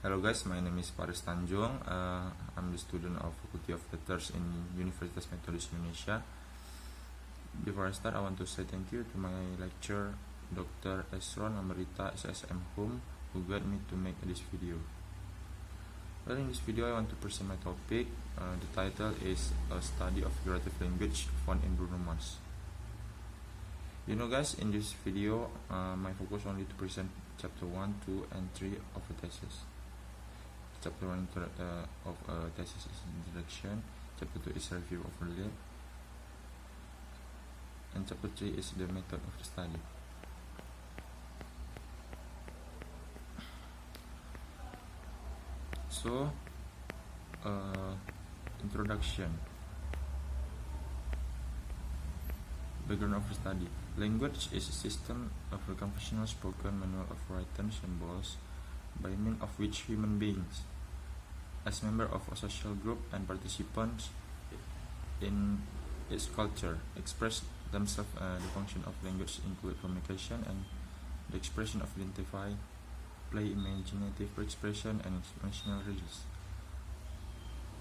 Hello guys, my name is Paris Tanjung. I'm the student of Faculty of Letters in Universitas Methodist Indonesia. Before I start, I want to say thank you to my lecturer, Dr. Esron Amarita SSM Hum, who guided me to make this video. Well, in this video, I want to present my topic. The title is A Study of Figurative Language found in Bruno Mars. You know guys, in this video, my focus only to present chapter 1, 2, and 3 of a thesis. Chapter 1 of a thesis is introduction, chapter 2 is review of the lab, and chapter 3 is the method of the study. So, introduction. Background of the study. Language is a system of a conventional spoken manual of written symbols by means of which human beings, as members of a social group and participants in its culture, express themselves. The function of language include communication and the expression of identify, play, imaginative expression, and emotional release.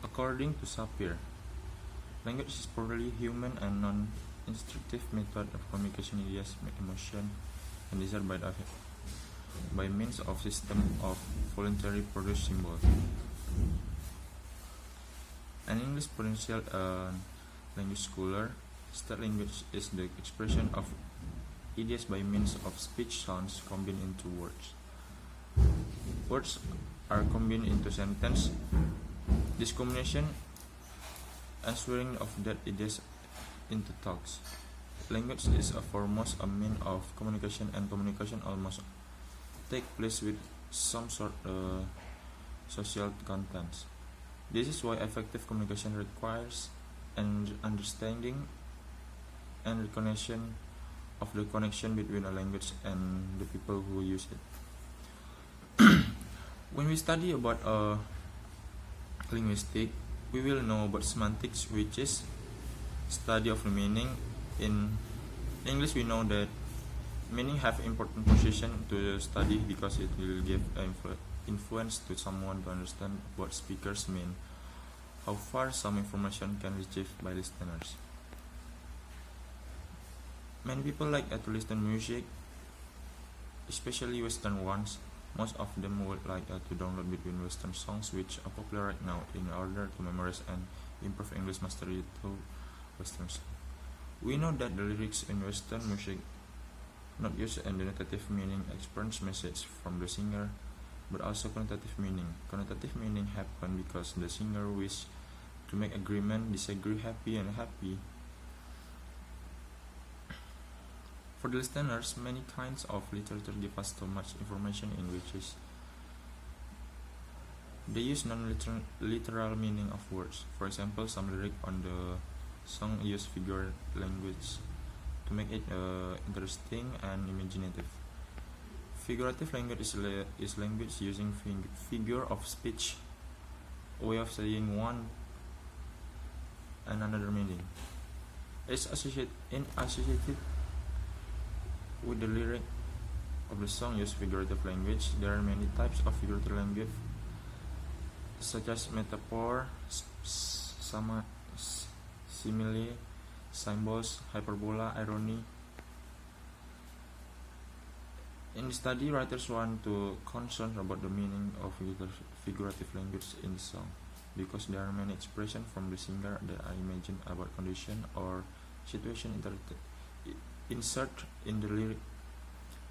According to Sapir, language is purely human and non-instructive method of communication ideas, emotion, and desire by means of system of voluntarily produced symbols. An English potential language scholar states language is the expression of ideas by means of speech sounds combined into words. Words are combined into sentences. This combination answering of that ideas into talks. Language is foremost a means of communication, and communication almost take place with some sort of social contents. This is why effective communication requires an understanding and recognition of the connection between a language and the people who use it. When we study about linguistics, we will know about semantics, which is study of the meaning. In English, we know that meaning have important position to study because it will give influence to someone to understand what speakers mean, how far some information can be received by listeners. Many people like to listen music, especially Western ones. Most of them would like to download between Western songs which are popular right now in order to memorize and improve English mastery through Western songs. We know that the lyrics in Western music not use a denotative meaning express message from the singer, but also connotative meaning. Connotative meaning happen because the singer wish to make agreement, disagree, happy, and happy. For the listeners, many kinds of literature give us so much information in which is they use non-literal meaning of words. For example, some lyric on the song use figurative language to make it interesting and imaginative. Figurative language is language using figure of speech, a way of saying one and another meaning. It's associated with the lyric of the song use figurative language. There are many types of figurative language, such as metaphor, simile, symbols, hyperbola, irony. In the study, writers want to concern about the meaning of figurative language in the song, because there are many expressions from the singer that are imagined about condition or situation insert in the lyric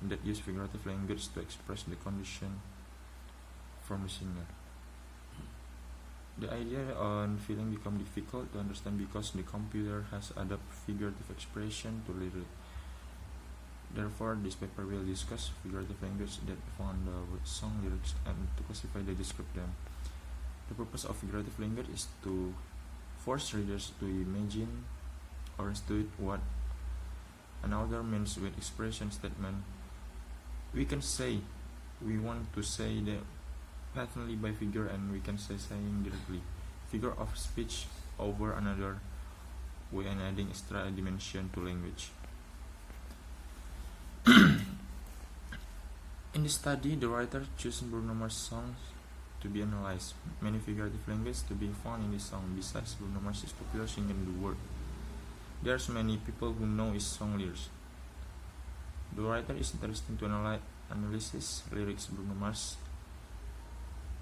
that use figurative language to express the condition from the singer. The idea on feeling become difficult to understand because the computer has adapted figurative expression to lyric. Therefore, this paper will discuss figurative language that found with song lyrics and to classify and describe them. The purpose of figurative language is to force readers to imagine or institute what an author means with expression statement. We can say we want to say that patently by figure, and we can say saying directly figure of speech over another way and adding extra dimension to language. In the study, the writer chose Bruno Mars songs to be analyzed. Many figurative languages to be found in this song. Besides, Bruno Mars is popular singer in the world. There's many people who know his song lyrics. The writer is interested to analyze lyrics Bruno Mars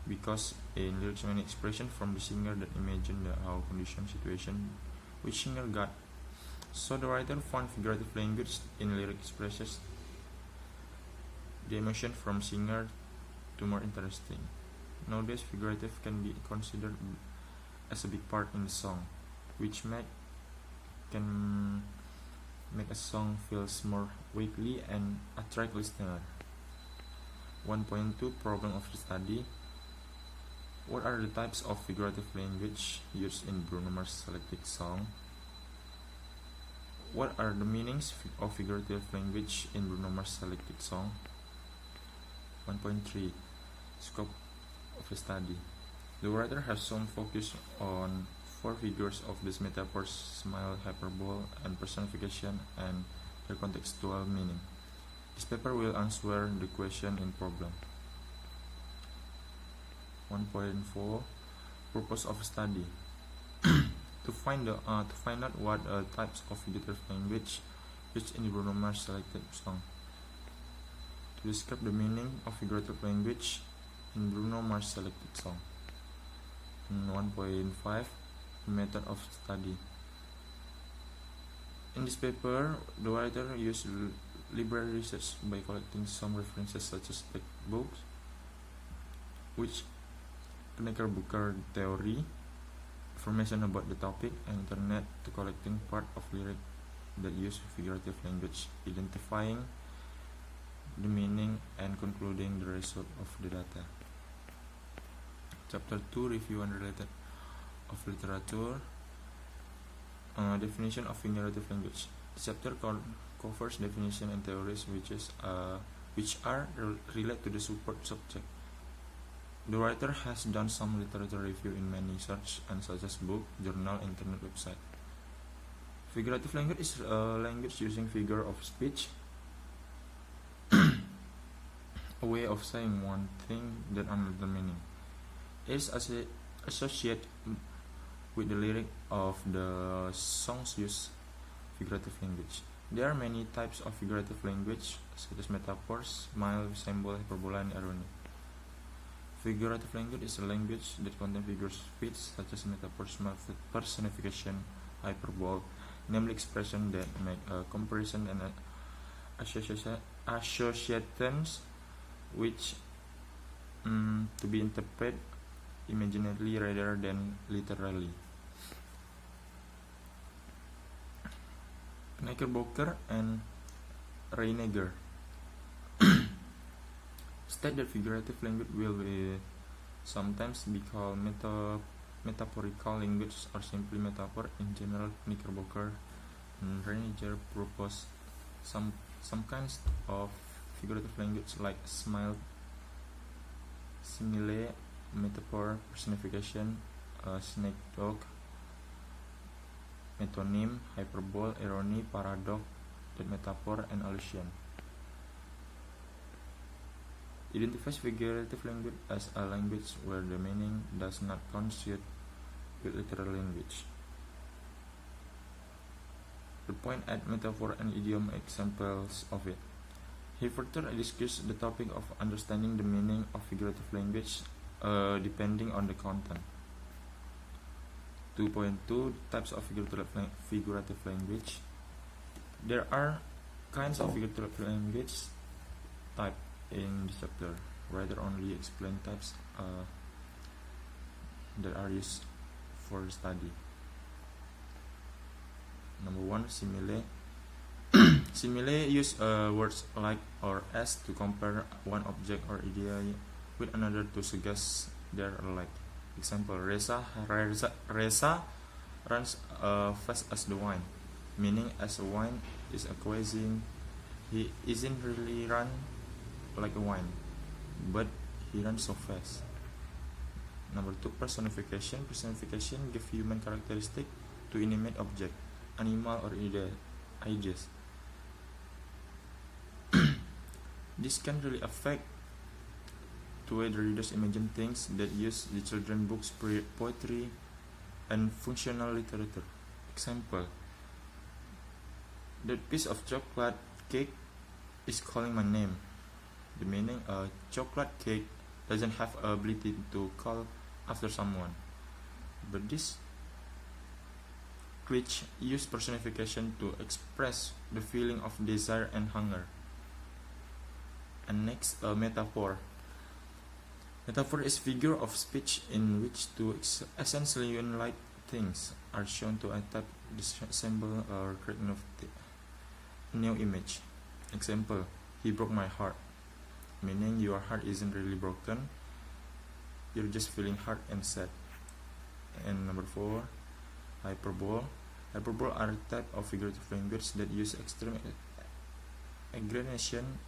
because in lyrics many expression from the singer that imagine the how condition situation which singer got. So the writer found figurative language in lyric expresses the emotion from singer to more interesting. Nowadays figurative can be considered as a big part in the song, which can make a song feels more weighty and attract listener. 1.2 Problem of the study. What are the types of figurative language used in Bruno Mars selected song? What are the meanings of figurative language in Bruno Mars selected song? 1.3 Scope of the study. The writer has some focus on 4 figures of these metaphors: simile, hyperbole, and personification, and their contextual meaning. This paper will answer the question in problem. 1.4 Purpose of study. To find out what types of figurative language used in the Bruno Mars selected song. To describe the meaning of figurative language in Bruno Mars selected song. 1.5 Method of study. In this paper, the writer used library research by collecting some references such as textbooks, which Knickerbocker theory, information about the topic, and internet to collecting part of lyric that use figurative language, identifying the meaning and concluding the result of the data. Chapter 2 Review unrelated of literature. Definition of figurative language. The chapter covers definition and theories which are related to the support subject. The writer has done some literature review in many search and such as book, journal, internet website. Figurative language is a language using figure of speech, a way of saying one thing that another meaning. It is associated with the lyric of the songs use figurative language. There are many types of figurative language, such as metaphors, simile, symbol, hyperbole, and irony. Figurative language is a language that contains figures of speech such as metaphors, personification, hyperbole, namely expressions that make a comparison and associations which to be interpreted imaginatively rather than literally. Knickerbocker and Reiniger state that figurative language will sometimes be called metaphorical language or simply metaphor. In general, Knickerbocker and Reiniger propose some kinds of figurative language like simile, metaphor, personification, synecdoche, metonym, hyperbole, irony, paradox, that metaphor, and allusion. Identifies figurative language as a language where the meaning does not coincide with literal language. The point at metaphor and idiom examples of it. He further discusses the topic of understanding the meaning of figurative language depending on the content. 2.2 Types of figurative language. There are kinds of figurative language type in this chapter. Writer only explain types that are used for study. Number 1, simile. Simile use words like or as to compare one object or idea with another to suggest they're alike. Example: Reza runs fast as the wine, meaning as a wine is accusing he isn't really run like a wine, but he runs so fast. Number 2, personification. Personification give human characteristic to inanimate object, animal or ideas. This can really affect the way the readers imagine things that use the children's books, poetry, and functional literature. Example: that piece of chocolate cake is calling my name. The meaning: a chocolate cake doesn't have the ability to call after someone, but this glitch use personification to express the feeling of desire and hunger. And next, a metaphor. Metaphor is figure of speech in which two essentially unlike things are shown to attack the symbol or create new image. Example: he broke my heart, meaning your heart isn't really broken, you're just feeling hurt and sad. And number 4, hyperbole. Hyperbole are a type of figurative language that use extreme exaggeration.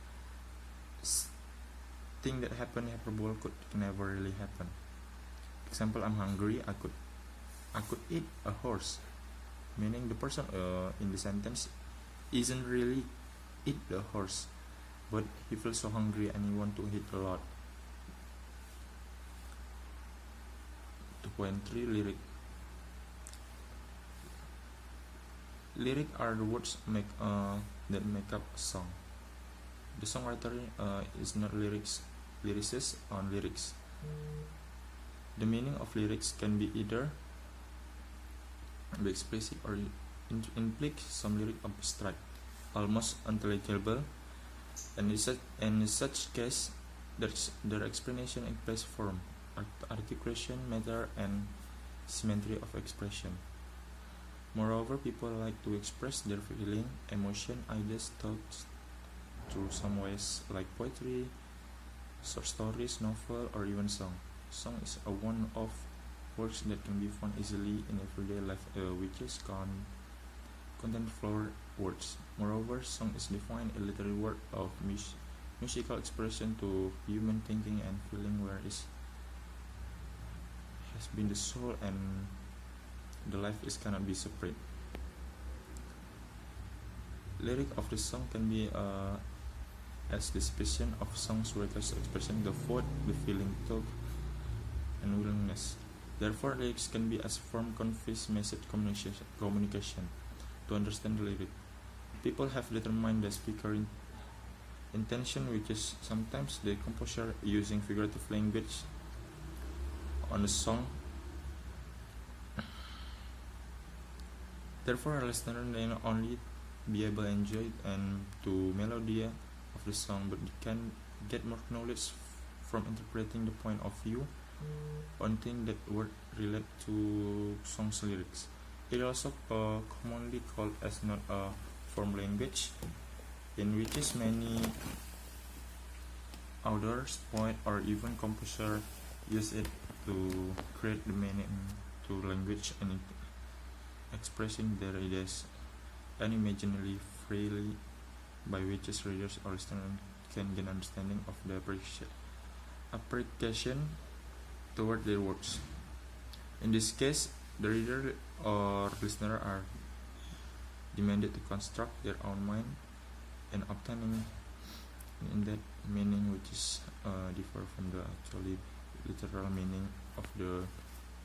Thing that happen hyperbole could never really happen. Example: I'm hungry, I could eat a horse, meaning the person in the sentence isn't really eat the horse, but he feels so hungry and he want to eat a lot. 2.3 Lyric. Lyric are the words that make up a song. The songwriter is not lyricist on lyrics. The meaning of lyrics can be either be explicit or implied. Some lyrics abstract, almost unintelligible, and in such case, their explanation implies form, articulation, matter, and symmetry of expression. Moreover, people like to express their feeling, emotion, ideas, thoughts through some ways like poetry, short stories, novel, or even song. Song is a one-off works that can be found easily in everyday life, which is content-flow words. Moreover, song is defined a literary work of musical expression to human thinking and feeling, where it has been the soul and the life cannot be separate. Lyric of the song can be as the expression of songs requires expression the thought, the feeling, talk, and willingness. Therefore, lyrics can be as form, conveys message, communication. To understand the lyric, people have determined the speaker intention, which is sometimes the composer using figurative language on the song. Therefore, a listener may not only be able to enjoy and to melody of the song, but can get more knowledge from interpreting the point of view on things that were relate to song's lyrics. It is also commonly called as not a form language, in which is many authors, poet, or even composer use it to create the meaning to language and expressing their ideas unimaginably freely, by which readers or listeners can gain understanding of the application toward their works. In this case, the reader or listener are demanded to construct their own mind and obtaining in that meaning, which is differ from the actually literal meaning of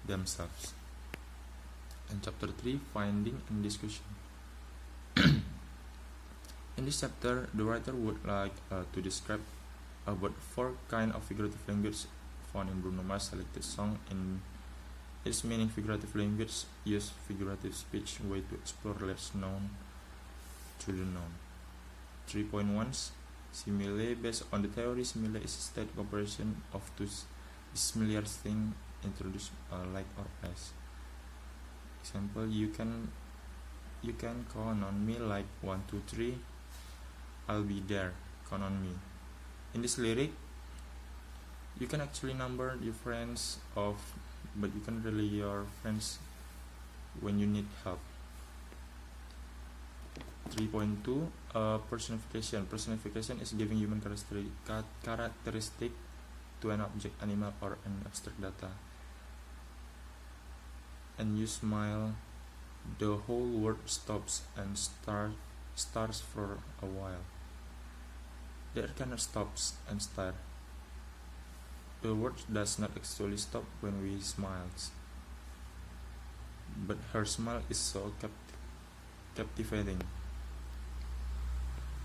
themselves. And chapter 3, finding and discussion. In this chapter, the writer would like to describe about 4 kinds of figurative language found in Bruno Mars' selected song. In its meaning, figurative language use figurative speech way to explore less known to the known. 3.1 Simile. Based on the theory, simile is a state comparison of two similar things introduced like or as. Example: you can count on me like 1, 2, 3. I'll be there. Count on me. In this lyric, you can actually number your friends of, but you can rely your friends when you need help. 3.2 Personification. Personification is giving human characteristic to an object, animal, or an abstract data. And you smile, the whole world stops and starts for a while. There cannot stops and start. The world does not actually stop when we smile, but her smile is so captivating.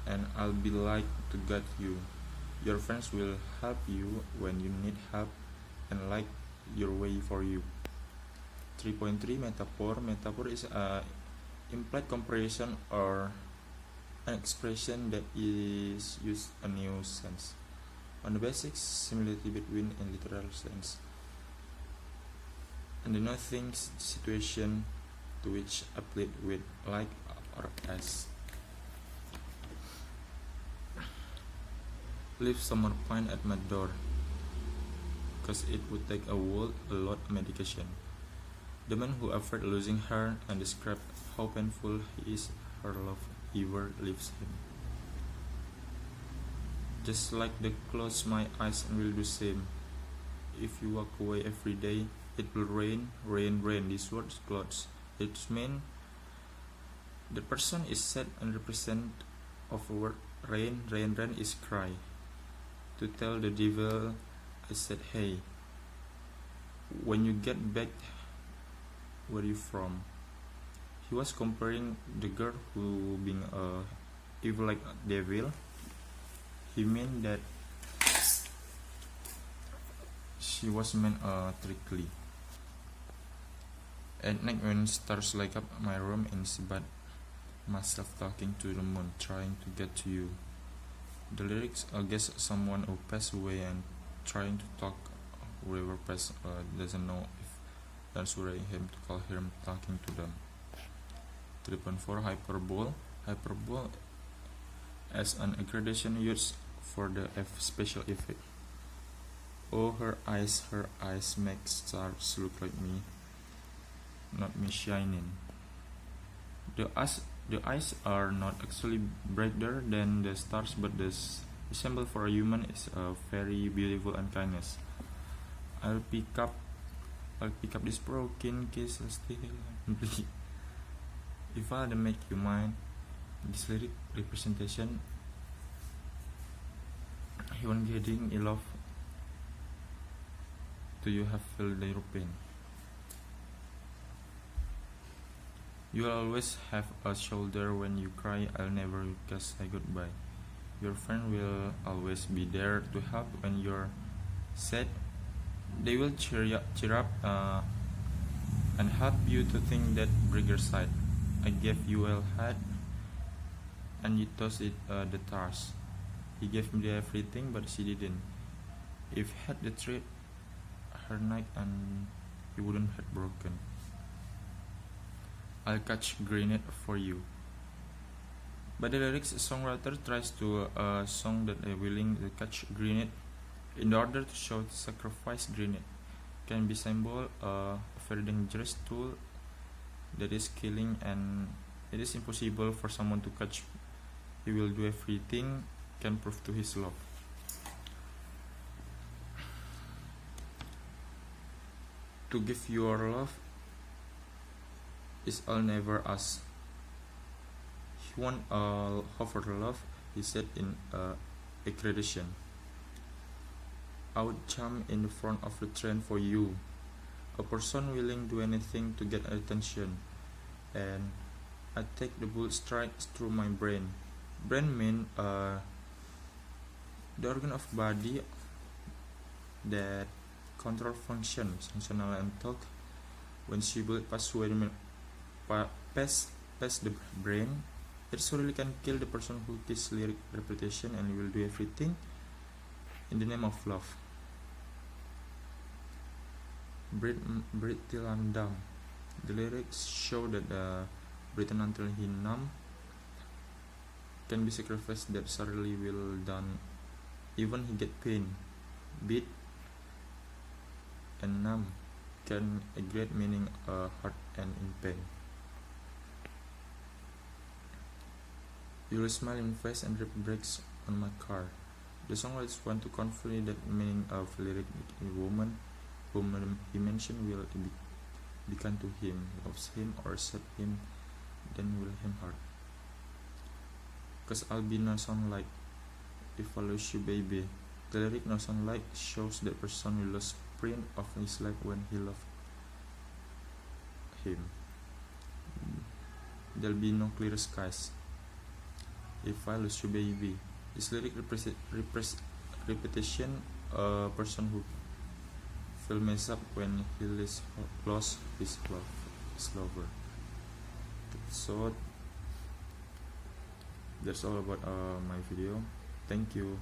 And I'll be like to guide you. Your friends will help you when you need help and light your way for you. 3.3 Metaphor. Metaphor is a implied comparison or an expression that is used a new sense on the basic similarity between and literal sense and denoting situation to which applied with like or as. Leave someone pine at my door, cause it would take a lot of medication. The man who afraid losing her and described how painful he is her love ever leaves him. Just like the close my eyes will do same. If you walk away every day, it will rain, rain, rain. These words clothes. It means the person is sad and represent of a word rain, rain, rain is cry. To tell the devil, I said, hey, when you get back, where you from? He was comparing the girl who being evil like a devil. He meant that she was meant trickly. At night when stars light up my room in bed, myself talking to the moon, trying to get to you. The lyrics guess someone who passed away and trying to talk whoever passed doesn't know if that's worrying him to call him talking to them. 3.4 Hyperbole. Hyperbole as an aggregation used for the special effect. Oh, her eyes make stars look like me, not me shining. The eyes are not actually brighter than the stars, but the symbol for a human is very beautiful and kindness. I'll pick up this broken case still complete. If I had make you mine, this lyric representation, even getting in love, do you have feel their pain? You'll always have a shoulder when you cry. I'll never say goodbye. Your friend will always be there to help when you're sad. They will cheer up and help you to think that bigger side. I gave you a hat and you tossed it the stars. He gave me everything, but she didn't. If had the treat her neck and you wouldn't have broken. I'll catch grenade for you. By the lyrics, a songwriter tries to a song that are willing to catch grenade in order to show the sacrifice. Grenade can be symbol a very dangerous tool that is killing, and it is impossible for someone to catch. He will do everything can prove to his love. To give your love is all never ask. He want all offer love, he said in accreditation. I would jump in the front of the train for you. A person willing to do anything to get attention. And I take the bullet strikes through my brain. Brain mean the organ of body that control functions, functional and thought. When she bullet pass the brain, it surely can kill the person who kills lyric reputation and will do everything in the name of love. Breathe till I'm dumb. The lyrics show that breathing until he numb can be sacrificed that surely will done. Even he get pain, beat and numb can a great meaning hurt and in pain. You will smile in face and rip brakes on my car. The songwriters want to convey that meaning of lyric. A woman whom he mentioned will be kind to him, loves him or accept him, then will him hurt. Cause I'll be no song like if I lose you baby, The lyric "no sunlight" shows that person will lose print of his life when he loved him. There'll be no clear skies if I lose you, baby. This lyric repetition a person who feel messed up when he lost his lover. So that's all about my video. Thank you.